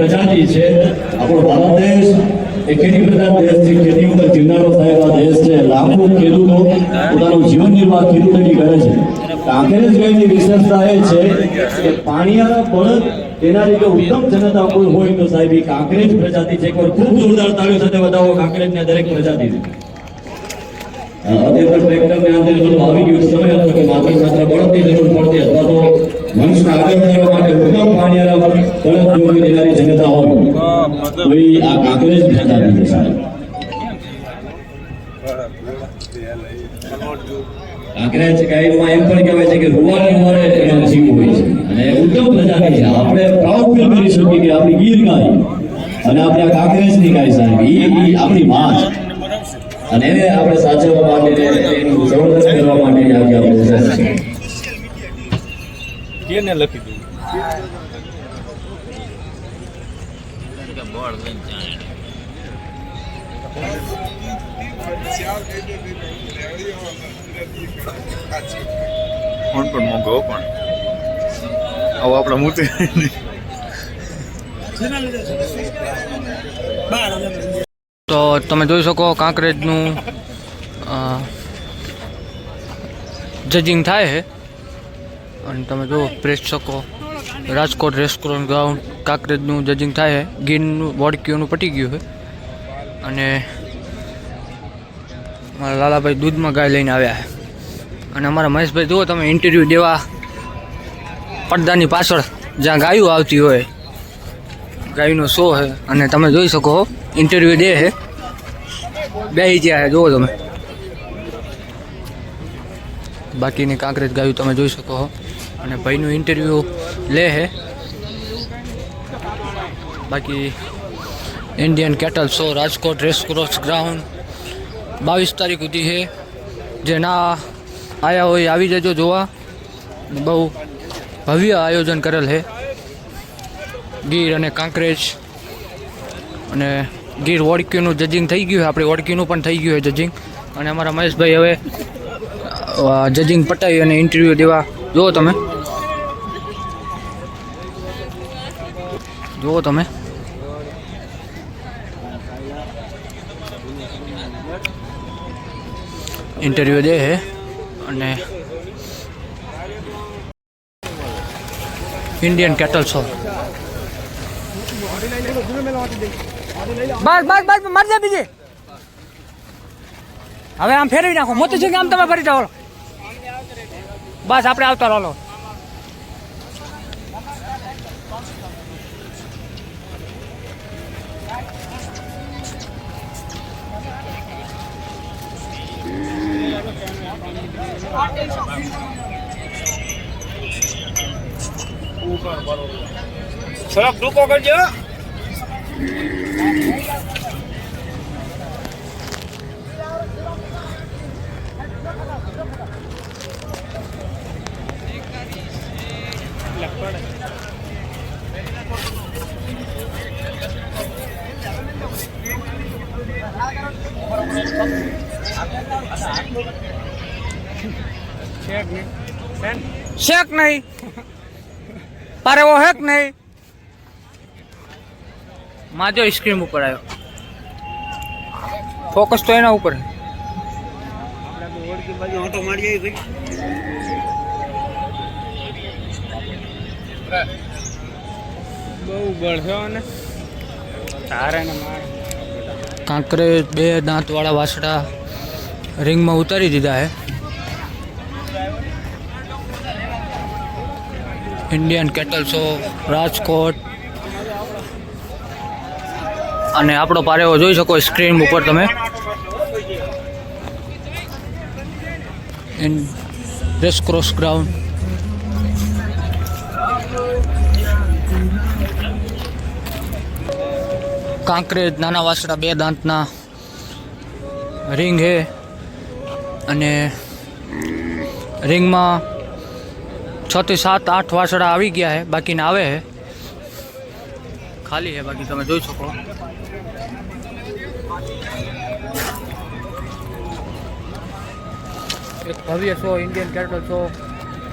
પ્રજાતિ છે આપણો ભારત દેશ એ ખેતી પ્રધાન દેશ છે. ખેતી ઉપર જીવનારો સાહેબ આ દેશ છે. લાખો ખેડૂતો પોતાનું જીવન નિર્વાહ ખેડૂતોથી કરે છે. કાંકરેજ ગાયની વિશેષતા એ છે કે પાણીયાળા બળદ તેના લીધે ઉત્તમ જનતા કોઈ હોય તો સાહેબ એ કાંકરેજ પ્રજાતિ છે. કોઈ ખૂબ જોરદાર તાળીઓ સાથે વધાવો કાંકરેજની દરેક પ્રજાતિ. અત્યારે ટ્રેક્ટરને અંદર બધું આવી ગયું સમય હતો કે માત્ર બળદની જરૂર પડતી અથવા તો મનુષ્યને આગળ કરવા માટે ઉત્તમ પાણીયાળા બળદ જોવી દેનારી જનતા હોય તો એ આ કાંકરેજ પ્રજાતિ છે સાહેબ. કાંકરેજ ગાયમાં એમ પણ કહેવાય છે કે રૂવાની ઉંમરે એનો જીવ હોય છે અને ઉત્તમ પ્રજાતિ છે. આપણે પ્રાઉડ ફીલ કરી શકીએ કે આપણી ગીર ગાય અને આપણે આ કાંકરેજની ગાય સાહેબ એ આપણી માં છે અને એને આપણે સાચવવા માટે એનું સંવર્ધન કરવા માટે આજે આપણે કેને લખી દીધું પણ મોંઘો પણ આવો આપણા મૂર્તિ તો તમે જોઈ શકો કાંકરેજનું જજિંગ થાય છે અને તમે જો પ્રેક્ષકો રાજકોટ રેસ્ટોરન્ટ ગ્રાઉન્ડ કાંકરેજનું જજિંગ થાય છે. ગીરનું વોડકીઓનું પટી ગયું છે અને મારા લાલાભાઈ દૂધમાં ગાય લઈને આવ્યા છે અને અમારા મહેશભાઈ જુઓ તમે ઇન્ટરવ્યૂ દેવા પડદાની પાછળ જ્યાં ગાયું આવતી હોય ગાયનો શો છે અને તમે જોઈ શકો ઇન્ટરવ્યૂ દે છે બેસી ગયા છે જુઓ તમે. બાકીની કાંકરેજ ગાયું તમે જોઈ શકો અને ભાઈનું ઇન્ટરવ્યૂ લે છે. બાકી Indian cattle show Rajkot racecourse ground 22 તારીખ સુધી છે. જે ના આવ્યા હોય આવી જજો જોવા. બહુ ભવ્ય આયોજન કરેલ છે. ગીર અને કાંકરેજ અને ગીર વોડકીનું જજિંગ થઈ ગયું છે. આપણે વોડકીનું પણ થઈ ગયું છે જજિંગ અને અમારા મહેશભાઈ હવે જજિંગ પટાવી અને ઇન્ટરવ્યૂ દેવા જુઓ તમે ઇન્ટરવ્યૂ દે છે અને ઇન્ડિયન કેટલ શો બસ મરજે બીજી હવે આમ ફેરવી નાખો મોતી છે કે આમ તમે ફરી જાઓ બસ આપણે આવતા રહો. થોડોક ટૂંકો કરજો. शेक नहीं पर वो है नहीं माजो स्क्रीन ऊपर आयो फोकस तो एना ऊपर कांकरेज 2 दांत वाला वासड़ा रिंग में उतारी दीधा है. इंडियन કેટલ શો રાજકોટ અને આપણો પારેવો જોઈ શકો સ્ક્રીન ઉપર તમે ઇન રેસકોર્સ ગ્રાઉન્ડ. કાંકરેજ નાના વાસડા 2 દાંતના રિંગ હે અને રિંગમાં 6 થી 7 8 વાસડા આવી ગયા है. બાકીના આવે है ખાલી है. બાકી તમે જોઈ શકો એક ભવ્ય show Indian cattle show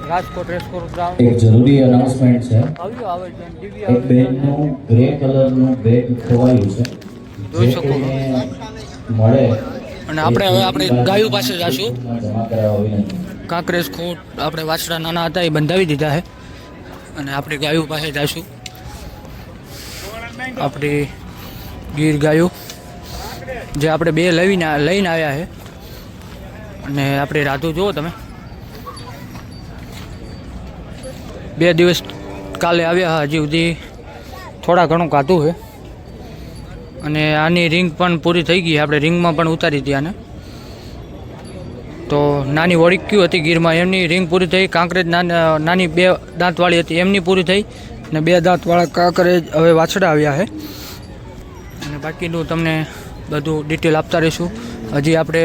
Rajkot racecourse ground. એક જરૂરી અનાઉન્સમેન્ટ છે. આવ્યું આવે છે દિવ્ય એક બેનનું ગ્રે કલરનું બેગ ખોવાયું છે. જોઈ જે શકો. કોઈને મળે અને આપણે હવે આપણે ગાયો પાસે જઈશું. જમા કરાવવા વિનંતી. કાંકરેજ ખૂંટ આપણે વાછડા નાના હતા એ બંધાવી દીધા છે અને આપણે ગાયો પાસે જઈશું. આપણી ગીર ગાયો જે આપણે બે લઈને આવ્યા છે. અને આપણે રાધુ જુઓ તમે, 2 દિવસ કાલે આવ્યા, હજી સુધી થોડા ઘણું કાઢું છે. અને આની રિંગ પણ પૂરી થઈ ગઈ, આપણે રિંગમાં પણ ઉતારી હતી આને. તો નાની વળીક્યું હતી ગીરમાં, એમની રિંગ પૂરી થઈ. કાંકરેજ નાની 2 દાંતવાળી હતી એમની પૂરી થઈ. અને 2 દાંતવાળા કાંકરેજ હવે વાછડા આવ્યા છે. અને બાકીનું તમને બધું ડિટેલ આપતા રહીશું. હજી આપણે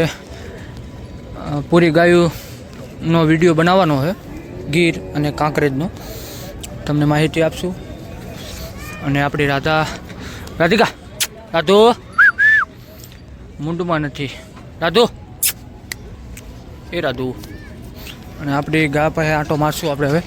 પૂરી ગાયોનો વિડીયો બનાવવાનો છે ગીર અને કાંકરેજનો, તમને માહિતી આપશું. અને આપણી રાધિકા રાધુ મુંડમાં નથી, રાધુ એ રાધુ. અને આપણી ગા પાસે આંટો મારશું આપણે હવે.